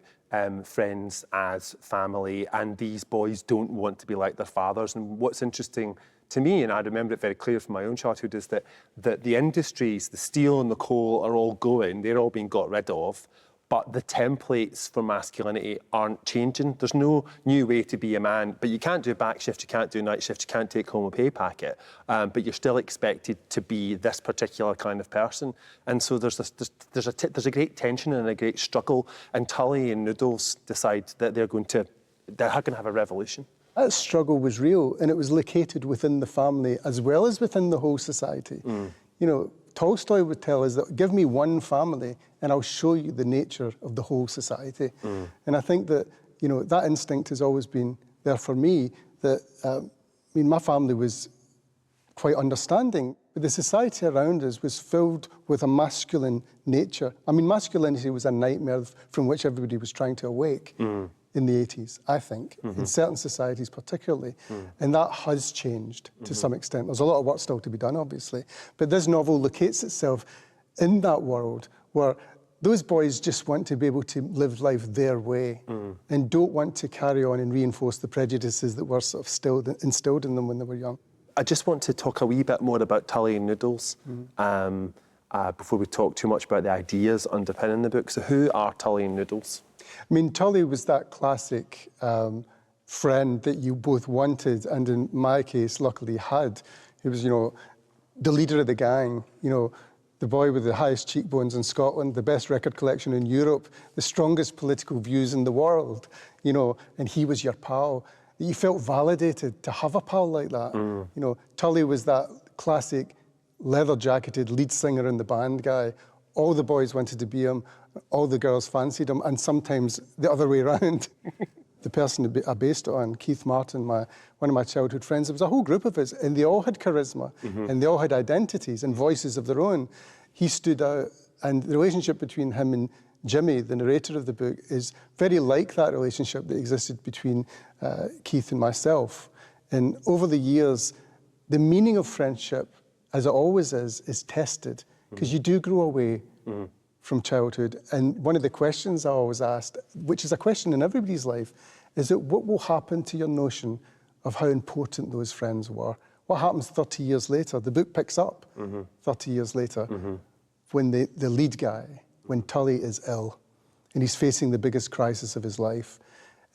friends as family, and these boys don't want to be like their fathers. And what's interesting to me, and I remember it very clear from my own childhood, is that the industries, the steel and the coal are all going, they're all being got rid of, but the templates for masculinity aren't changing. There's no new way to be a man, but you can't do a back shift, you can't do a night shift, you can't take home a pay packet, but you're still expected to be this particular kind of person. And so there's a great tension and a great struggle, and Tully and Noodles decide that they're going to have a revolution. That struggle was real, and it was located within the family as well as within the whole society. You know, Tolstoy would tell us that give me one family and I'll show you the nature of the whole society. And I think that, you know, that instinct has always been there for me, that, I mean, my family was quite understanding, but the society around us was filled with a masculine nature. I mean, masculinity was a nightmare from which everybody was trying to awake in the 80s, I think, in certain societies particularly. And that has changed to some extent. There's a lot of work still to be done, obviously. But this novel locates itself in that world where those boys just want to be able to live life their way and don't want to carry on and reinforce the prejudices that were sort of instilled in them when they were young. I just want to talk a wee bit more about Tully and Noodles before we talk too much about the ideas underpinning the book. So who are Tully and Noodles? I mean, Tully was that classic friend that you both wanted, and in my case, luckily had. He was, you know, the leader of the gang, you know, the boy with the highest cheekbones in Scotland, the best record collection in Europe, the strongest political views in the world, you know, and he was your pal. You felt validated to have a pal like that. You know, Tully was that classic leather-jacketed lead singer in the band guy. All the boys wanted to be him, all the girls fancied him, and sometimes the other way around. The person I based it on, Keith Martin, one of my childhood friends, there was a whole group of us, and they all had charisma, and they all had identities and voices of their own. He stood out, and the relationship between him and Jimmy, the narrator of the book, is very like that relationship that existed between Keith and myself. And over the years, the meaning of friendship, as it always is tested, because you do grow away from childhood. And one of the questions I always asked, which is a question in everybody's life, is that what will happen to your notion of how important those friends were? What happens 30 years later? The book picks up 30 years later when the lead guy, when Tully is ill and he's facing the biggest crisis of his life.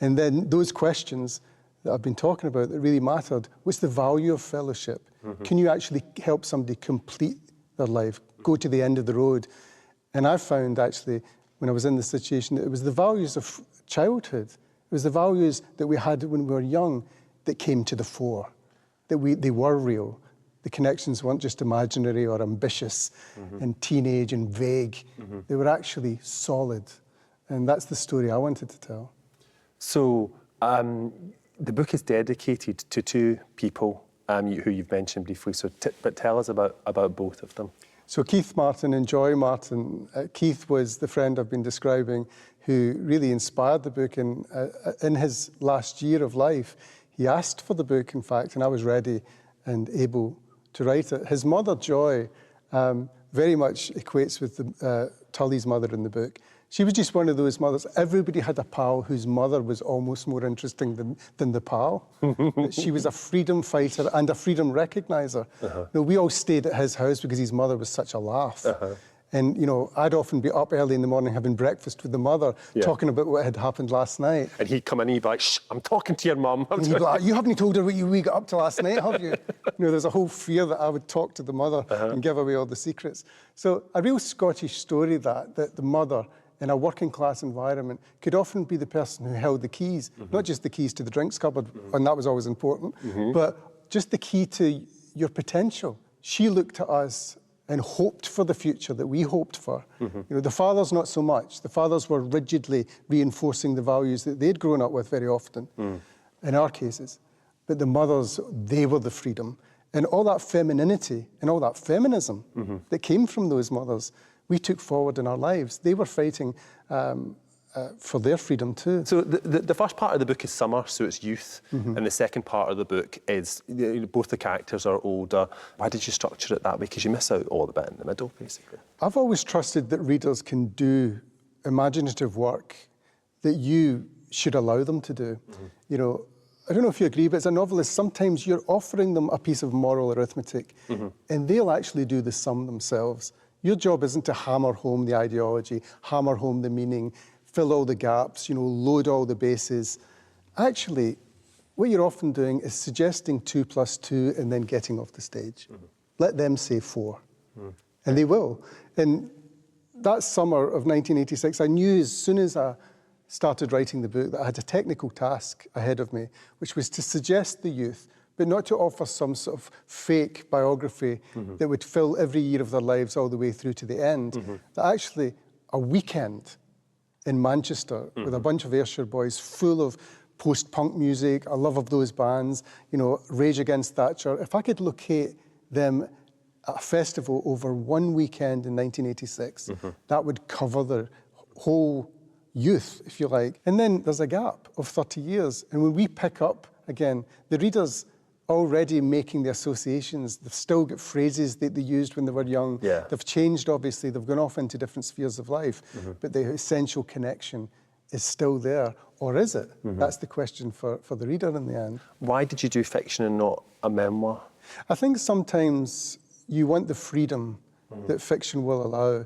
And then those questions that I've been talking about that really mattered, what's the value of fellowship? Can you actually help somebody complete their life, go to the end of the road? And I found actually, when I was in this situation, that it was the values of childhood, it was the values that we had when we were young that came to the fore, that they were real. The connections weren't just imaginary or ambitious and teenage and vague. They were actually solid. And that's the story I wanted to tell. So the book is dedicated to two people who you've mentioned briefly. So, but tell us about both of them. So Keith Martin and Joy Martin, Keith was the friend I've been describing who really inspired the book. And in his last year of life, he asked for the book, in fact, and I was ready and able to write it. His mother, Joy, very much equates with Tully's mother in the book. She was just one of those mothers. Everybody had a pal whose mother was almost more interesting than the pal. She was a freedom fighter and a freedom recogniser. We all stayed at his house because his mother was such a laugh. And, you know, I'd often be up early in the morning having breakfast with the mother, talking about what had happened last night. And he'd come in and he'd be like, shh, I'm talking to your mum. And he'd be like, you haven't told her what we got up to last night, have you? You know, there's a whole fear that I would talk to the mother and give away all the secrets. So a real Scottish story that the mother, in a working class environment, could often be the person who held the keys, not just the keys to the drinks cupboard, and that was always important, but just the key to your potential. She looked at us and hoped for the future that we hoped for. You know, the fathers, not so much. The fathers were rigidly reinforcing the values that they'd grown up with very often, in our cases. But the mothers, they were the freedom. And all that femininity and all that feminism that came from those mothers, we took forward in our lives. They were fighting for their freedom too. So the first part of the book is summer, so it's youth, and the second part of the book is, both the characters are older. Why did you structure it that way? Because you miss out all the bit in the middle, basically. I've always trusted that readers can do imaginative work that you should allow them to do. You know, I don't know if you agree, but as a novelist, sometimes you're offering them a piece of moral arithmetic, and they'll actually do the sum themselves. Your job isn't to hammer home the ideology, hammer home the meaning, fill all the gaps, you know, load all the bases. Actually, what you're often doing is suggesting 2 + 2 and then getting off the stage. Let them say 4. And they will. And that summer of 1986, I knew as soon as I started writing the book that I had a technical task ahead of me, which was to suggest the youth, but not to offer some sort of fake biography that would fill every year of their lives all the way through to the end. That actually, a weekend in Manchester with a bunch of Ayrshire boys full of post-punk music, a love of those bands, you know, Rage Against Thatcher, if I could locate them at a festival over one weekend in 1986, that would cover the whole youth, if you like. And then there's a gap of 30 years. And when we pick up, again, the readers already making the associations. They've still got phrases that they used when they were young. They've changed, obviously. They've gone off into different spheres of life. But the essential connection is still there. Or is it? That's the question for the reader in the end. Why did you do fiction and not a memoir? I think sometimes you want the freedom that fiction will allow.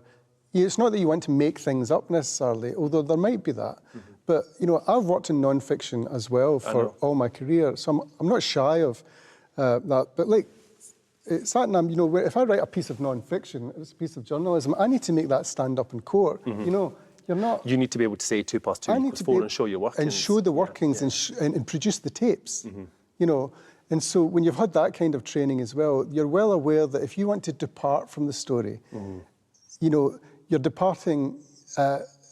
It's not that you want to make things up necessarily, although there might be that. But, you know, I've worked in non-fiction as well for all my career, so I'm not shy of that. But, like, Satnam, you know, if I write a piece of non-fiction, it's a piece of journalism, I need to make that stand up in court. You know, you're not... You need to be able to say 2 + 2 = 4 and show your workings. And show the workings and produce the tapes, you know. And so when you've had that kind of training as well, you're well aware that if you want to depart from the story, you know, you're departing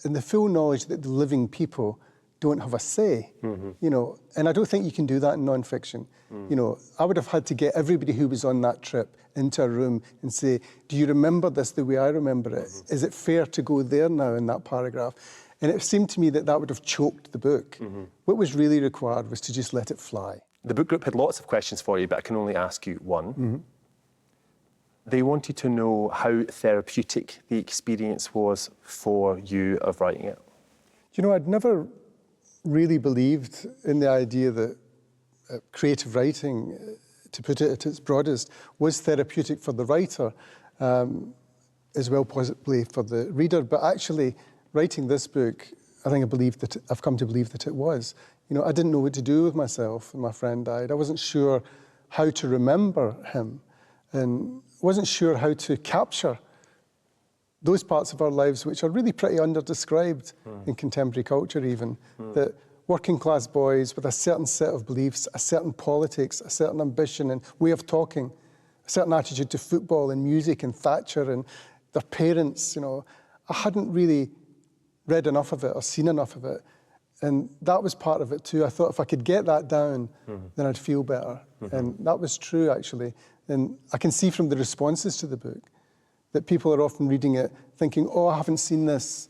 in the full knowledge that the living people don't have a say, you know. And I don't think you can do that in non-fiction. You know, I would have had to get everybody who was on that trip into a room and say, do you remember this the way I remember it? Is it fair to go there now in that paragraph? And it seemed to me that that would have choked the book. What was really required was to just let it fly. The book group had lots of questions for you, but I can only ask you one. They wanted to know how therapeutic the experience was for you of writing it. You know, I'd never really believed in the idea that creative writing, to put it at its broadest, was therapeutic for the writer, as well possibly for the reader. But actually, writing this book, I think I've come to believe that it was. You know, I didn't know what to do with myself when my friend died. I wasn't sure how to remember him, and wasn't sure how to capture those parts of our lives which are really pretty underdescribed in contemporary culture even. That working class boys with a certain set of beliefs, a certain politics, a certain ambition and way of talking, a certain attitude to football and music and Thatcher and their parents, you know. I hadn't really read enough of it or seen enough of it. And that was part of it too. I thought if I could get that down, then I'd feel better. And that was true, actually. And I can see from the responses to the book that people are often reading it thinking, oh, I haven't seen this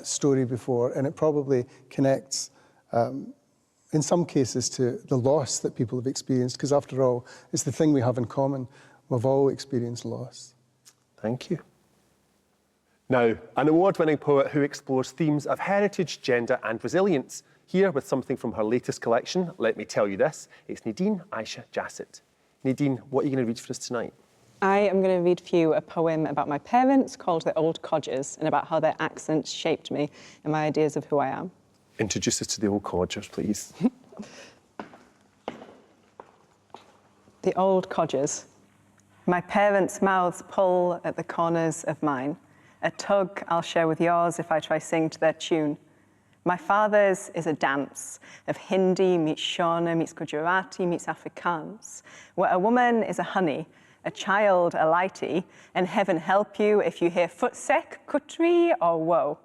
story before, and it probably connects in some cases to the loss that people have experienced, because after all, it's the thing we have in common. We've all experienced loss. Thank you. Now, an award-winning poet who explores themes of heritage, gender and resilience. Here with something from her latest collection, Let Me Tell You This, it's Nadine Aisha Jasset. Nadine, what are you going to read for us tonight? I am going to read for you a poem about my parents called The Old Codgers, and about how their accents shaped me and my ideas of who I am. Introduce us to the Old Codgers, please. The Old Codgers. My parents' mouths pull at the corners of mine. A tug I'll share with yours if I try sing to their tune. My father's is a dance of Hindi meets Shona meets Gujarati meets Afrikaans, where a woman is a honey, a child a lighty, and heaven help you if you hear futsek, kutri, or woe.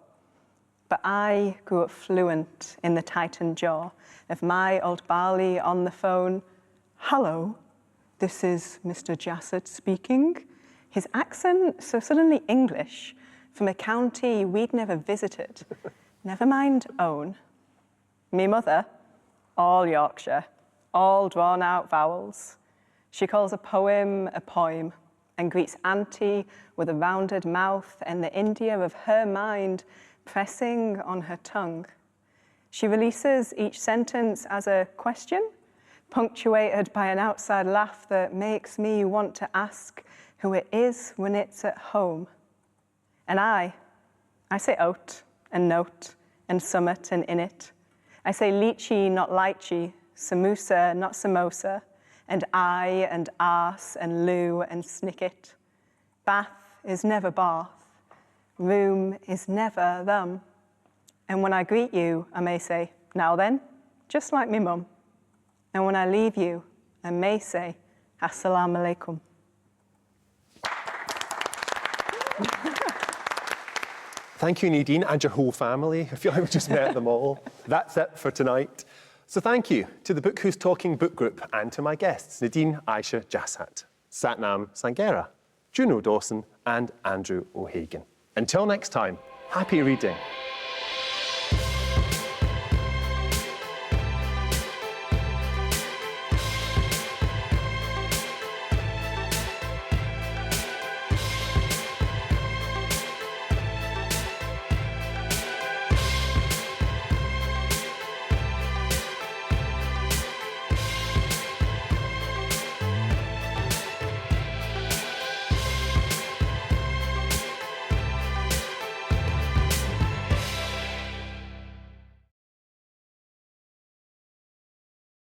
But I grew up fluent in the Titan jaw of my old Bali on the phone. Hello, this is Mr. Jasset speaking. His accent so suddenly English from a county we'd never visited. Never mind own. Me mother, all Yorkshire, all drawn out vowels. She calls a poem a poem and greets auntie with a rounded mouth and the India of her mind pressing on her tongue. She releases each sentence as a question, punctuated by an outside laugh that makes me want to ask who it is when it's at home. And I say oat and note and summit and in it. I say lychee, not lychee, samosa, not samosa, and I and arse and loo and snicket. Bath is never bath, room is never them. And when I greet you, I may say, now then, just like me mum. And when I leave you, I may say, assalamu alaikum. Thank you, Nadine, and your whole family. I feel like we just met them all. That's it for tonight. So thank you to the Book Who's Talking book group and to my guests, Nadine Aisha Jasset, Satnam Sanghera, Juno Dawson and Andrew O'Hagan. Until next time, happy reading.